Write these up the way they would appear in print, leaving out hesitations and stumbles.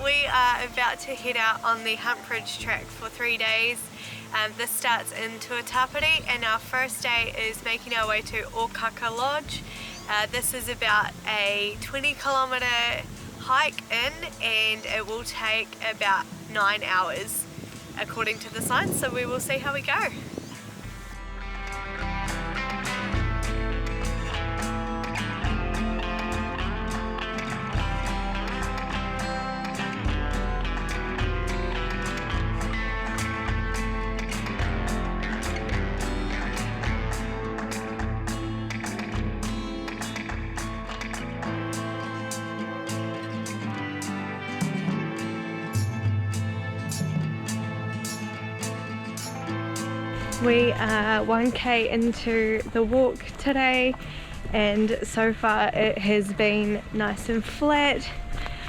we are about to head out on the Hump Ridge Track for 3 days. This starts in Tuatapere, and our first day is making our way to Okaka Lodge. This is about a 20-kilometre hike in, and it will take about 9 hours according to the sign, so we will see how we go. We are 1k into the walk today, and so far it has been nice and flat.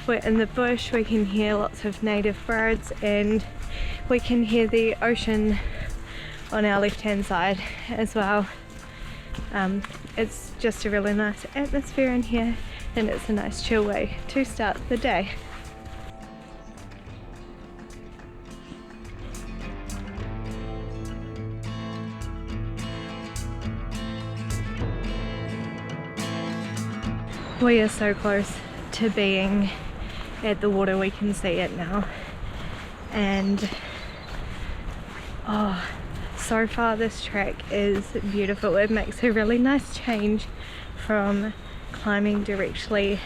We're in the bush, we can hear lots of native birds, and we can hear the ocean on our left hand side as well. It's just a really nice atmosphere in here, and it's a nice chill way to start the day. We are so close to being at the water, we can see it now, and oh, so far this track is beautiful. It makes a really nice change from climbing directly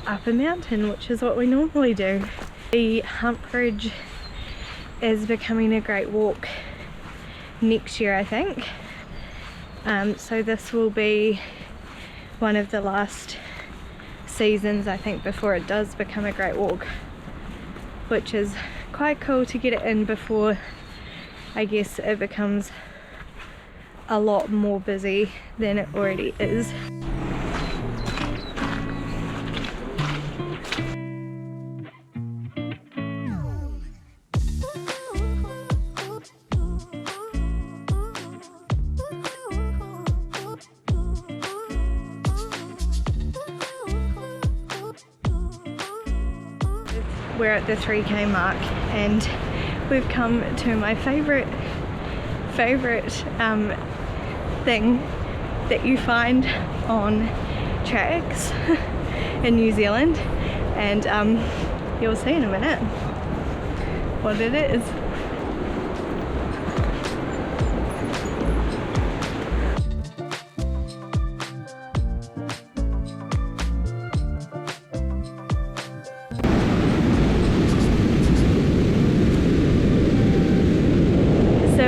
up a mountain, which is what we normally do. The Hump Ridge is becoming a great walk next year, I think. So this will be one of the last seasons, I think, before it does become a great walk, which is quite cool to get it in before, I guess, it becomes a lot more busy than it already is. We're at the 3k mark, and we've come to my favorite thing that you find on tracks in New Zealand, and you'll see in a minute what it is.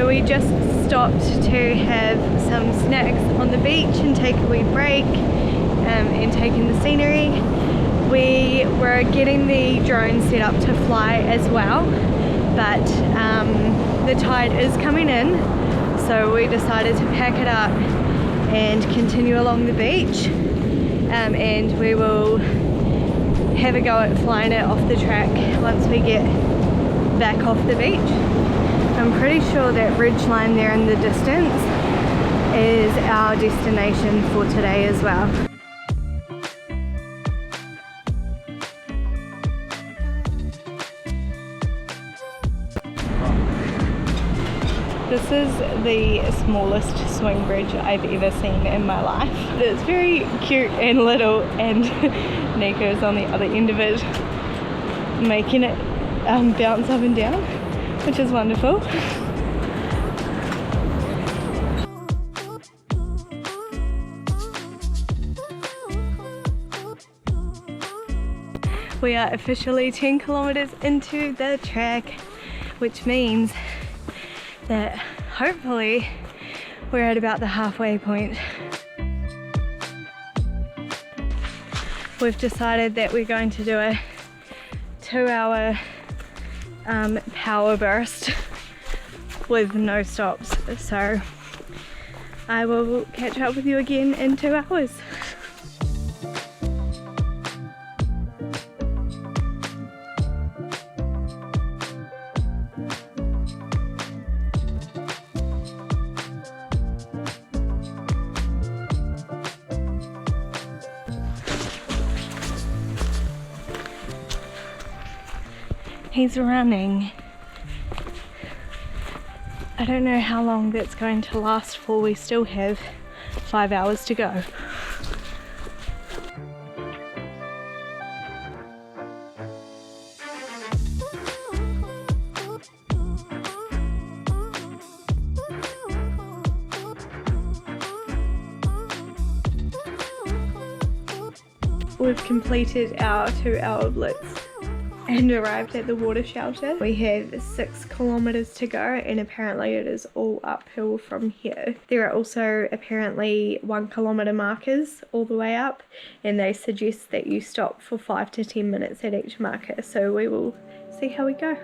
We just stopped to have some snacks on the beach and take a wee break and take in the scenery. We were getting the drone set up to fly as well, but the tide is coming in, so we decided to pack it up and continue along the beach, and we will have a go at flying it off the track once we get back off the beach. I'm pretty sure that ridge line there in the distance is our destination for today as well. This is the smallest swing bridge I've ever seen in my life. It's very cute and little, and Nico's on the other end of it, making it bounce up and down, which is wonderful. We are officially 10 kilometers into the track, which means that hopefully we're at about the halfway point. We've decided that we're going to do a 2-hour power burst with no stops, so I will catch up with you again in 2 hours. He's running. I don't know how long that's going to last for. We still have 5 hours to go. We've completed our 2-hour blitz and arrived at the water shelter. We have 6 kilometers to go, and apparently it is all uphill from here. There are also apparently 1 kilometer markers all the way up, and they suggest that you stop for 5 to 10 minutes at each marker, so we will see how we go.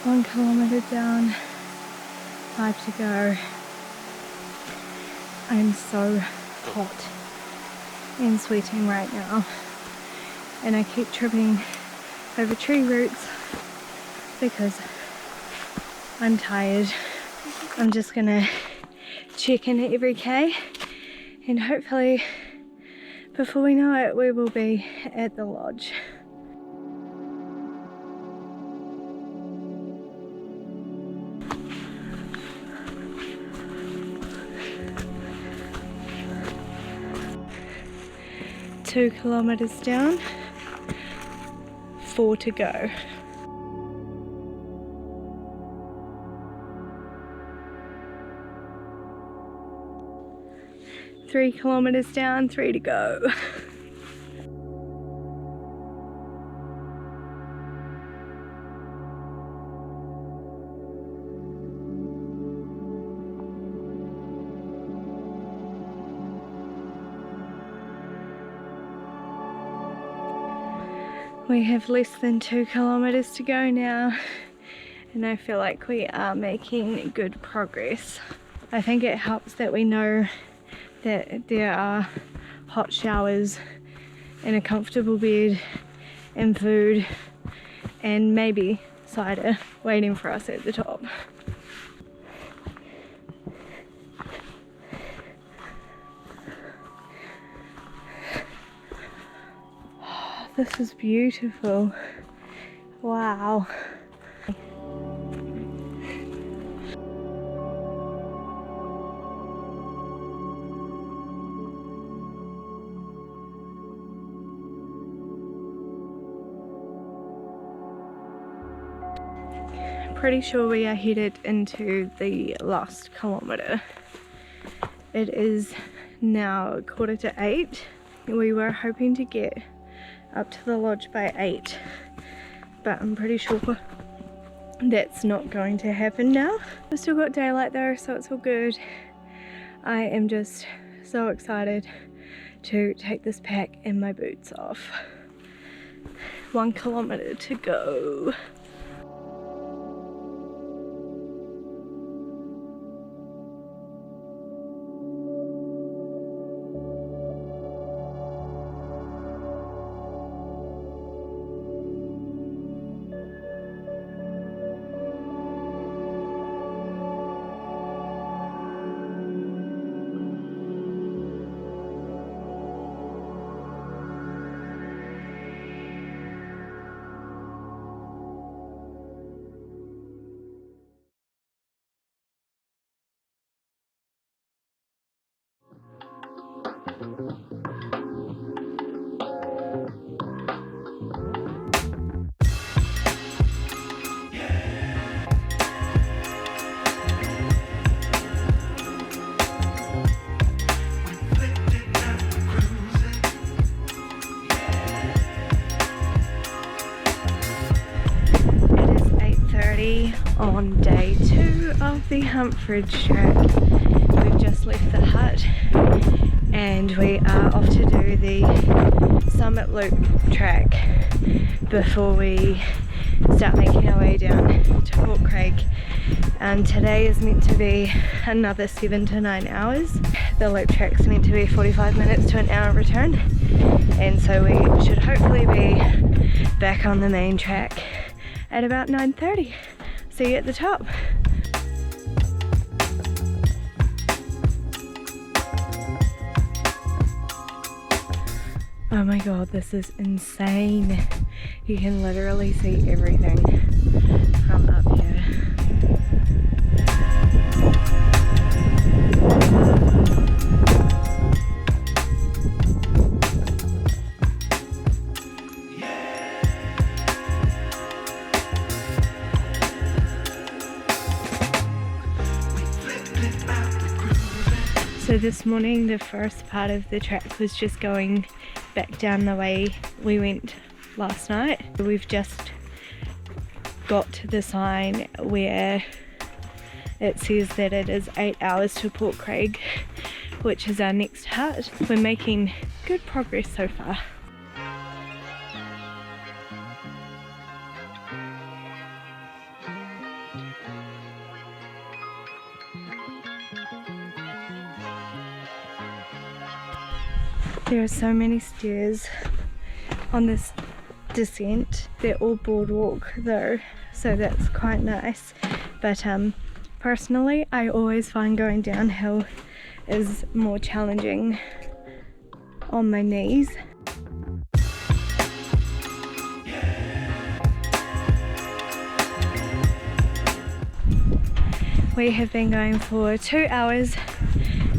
One kilometer down, 5 to go. I'm so hot and sweating right now, and I keep tripping over tree roots because I'm tired. I'm just gonna check in at every K, and hopefully before we know it we will be at the lodge. Two kilometers down, 4 to go. Three kilometers down, 3 to go. We have less than 2 kilometers to go now, and I feel like we are making good progress. I think it helps that we know that there are hot showers and a comfortable bed and food and maybe cider waiting for us at the top. This is beautiful. Wow. Pretty sure we are headed into the last kilometer. It is now 8:15. We were hoping to get up to the lodge by 8, but I'm pretty sure that's not going to happen now. We've still got daylight though, so it's all good. I am just so excited to take this pack and my boots off. 1 kilometer to go. On day 2 of the Hump Ridge Track. We've just left the hut and we are off to do the Summit Loop track before we start making our way down to Port Craig. And today is meant to be another 7 to 9 hours. The loop track's meant to be 45 minutes to an hour return, and so we should hopefully be back on the main track at about 9:30. See you at the top. Oh my god, this is insane. You can literally see everything from up here. So this morning the first part of the track was just going back down the way we went last night. We've just got to the sign where it says that it is 8 hours to Port Craig, which is our next hut. We're making good progress so far. There are so many stairs on this descent. They're all boardwalk though, so that's quite nice. But personally, I always find going downhill is more challenging on my knees. We have been going for 2 hours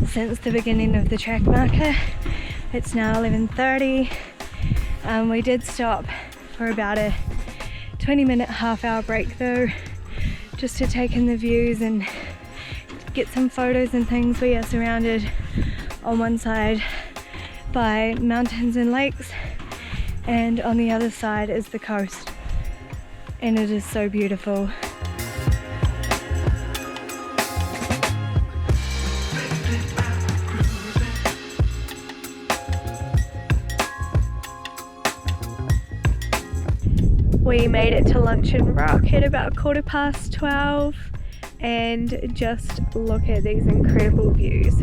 since the beginning of the track marker. It's now 11:30. We did stop for about a 20-minute, half-hour break though, just to take in the views and get some photos and things. We are surrounded on one side by mountains and lakes, and on the other side is the coast, and it is so beautiful. We made it to Luncheon Rock at about 12:15, and just look at these incredible views.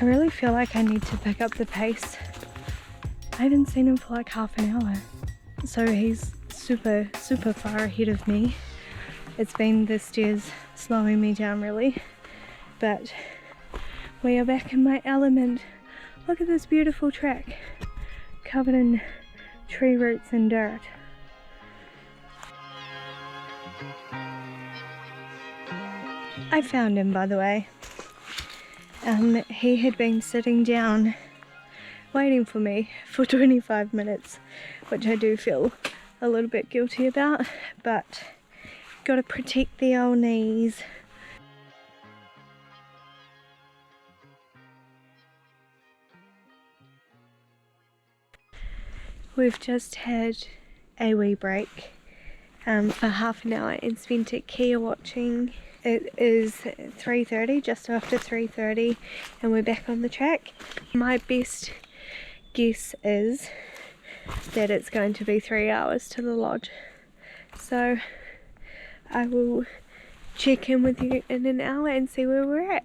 I really feel like I need to pick up the pace. I haven't seen him for like half an hour, so he's super far ahead of me. It's been the stairs slowing me down really, but we are back in my element. Look at this beautiful track covered in tree roots and dirt. I found him, by the way. He had been sitting down waiting for me for 25 minutes, which I do feel a little bit guilty about, but gotta protect the old knees. We've just had a wee break for half an hour and spent at Kia watching. It is 3:30, just after 3:30, and we're back on the track. My best guess is that it's going to be 3 hours to the lodge. So I will check in with you in an hour and see where we're at.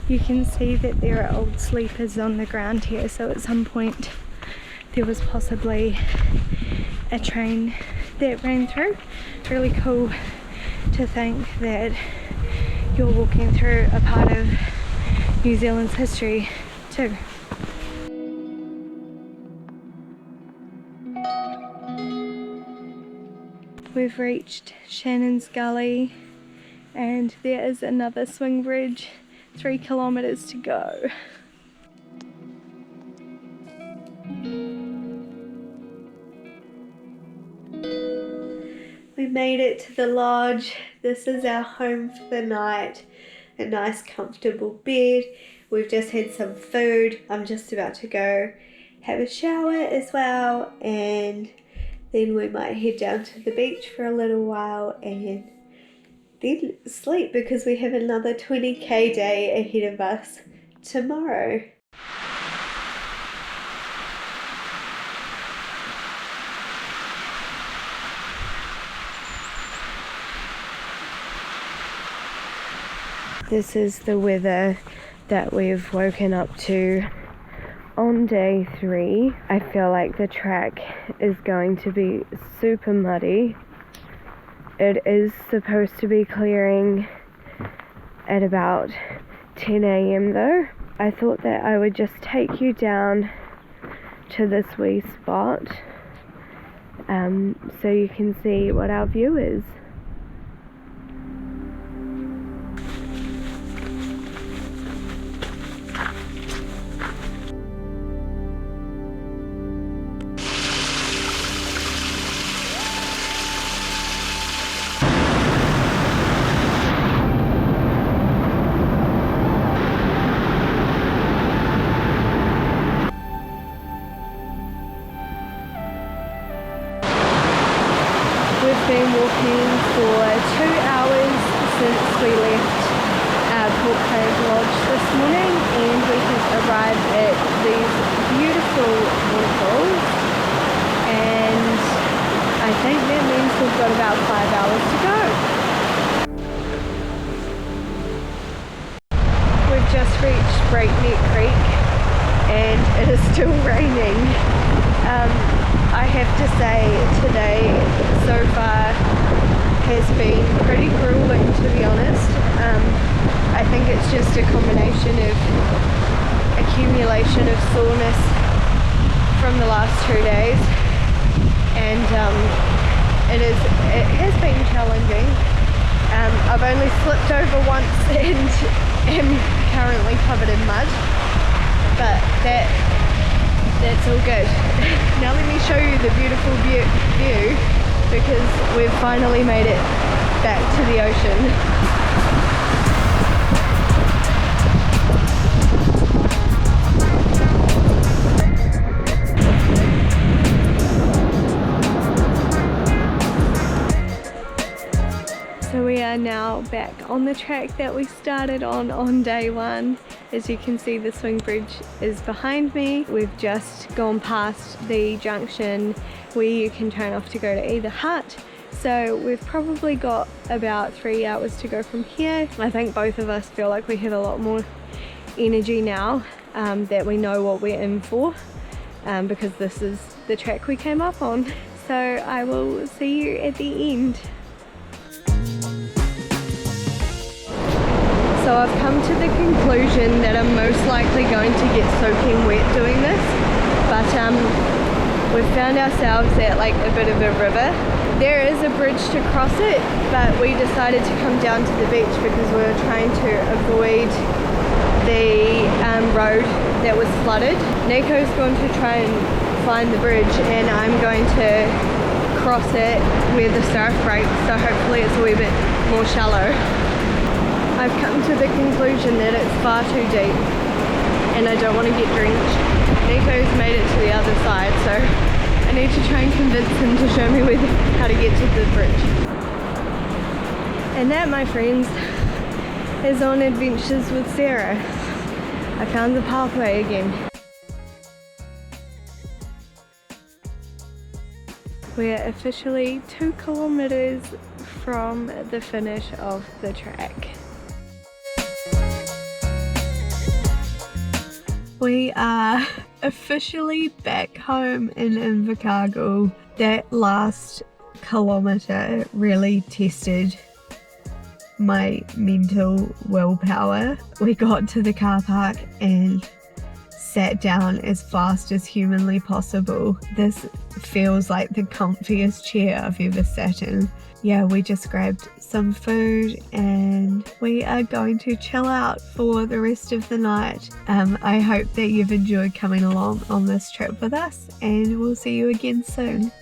You can see that there are old sleepers on the ground here, so at some point there was possibly a train that ran through. It's really cool to think that you're walking through a part of New Zealand's history too. We've reached Shannon's Gully and there is another swing bridge, 3 kilometres to go. We made it to the lodge. This is our home for the night. A nice comfortable bed. We've just had some food. I'm just about to go have a shower as well, and then we might head down to the beach for a little while and then sleep because we have another 20k day ahead of us tomorrow. This is the weather that we've woken up to on day 3. I feel like the track is going to be super muddy. It is supposed to be clearing at about 10 a.m. though. I thought that I would just take you down to this wee spot so you can see what our view is. We've been walking for 2 hours since we left Port Cove Lodge this morning, and we have arrived at these beautiful waterfalls, and I think that means we've got about 5 hours to go. We've just reached Breakneck Creek and it is still raining. I have to say today so far has been pretty grueling, to be honest. I think it's just a combination of accumulation of soreness from the last 2 days, and it has been challenging. I've only slipped over once and am currently covered in mud, but that's all good. Now let me show you the beautiful view, because we've finally made it back to the ocean. So we are now back on the track that we started on day 1. As you can see, the swing bridge is behind me. We've just gone past the junction where you can turn off to go to either hut. So we've probably got about 3 hours to go from here. I think both of us feel like we have a lot more energy now that we know what we're in for, because this is the track we came up on. So I will see you at the end. So I've come to the conclusion that I'm most likely going to get soaking wet doing this, but we've found ourselves at like a bit of a river. There is a bridge to cross it, but we decided to come down to the beach because we were trying to avoid the road that was flooded. Nico's going to try and find the bridge, and I'm going to cross it where the surf breaks, so hopefully it's a wee bit more shallow. I've come to the conclusion that it's far too deep and I don't want to get drenched. Nico's made it to the other side, so I need to try and convince him to show me how to get to the bridge. And that, my friends, is On Adventures with Sarah. I found the pathway again. We're officially 2 kilometers from the finish of the track. We are officially back home in Invercargill. That last kilometre really tested my mental willpower. We got to the car park and sat down as fast as humanly possible. This feels like the comfiest chair I've ever sat in. Yeah, we just grabbed some food and we are going to chill out for the rest of the night. I hope that you've enjoyed coming along on this trip with us, and we'll see you again soon.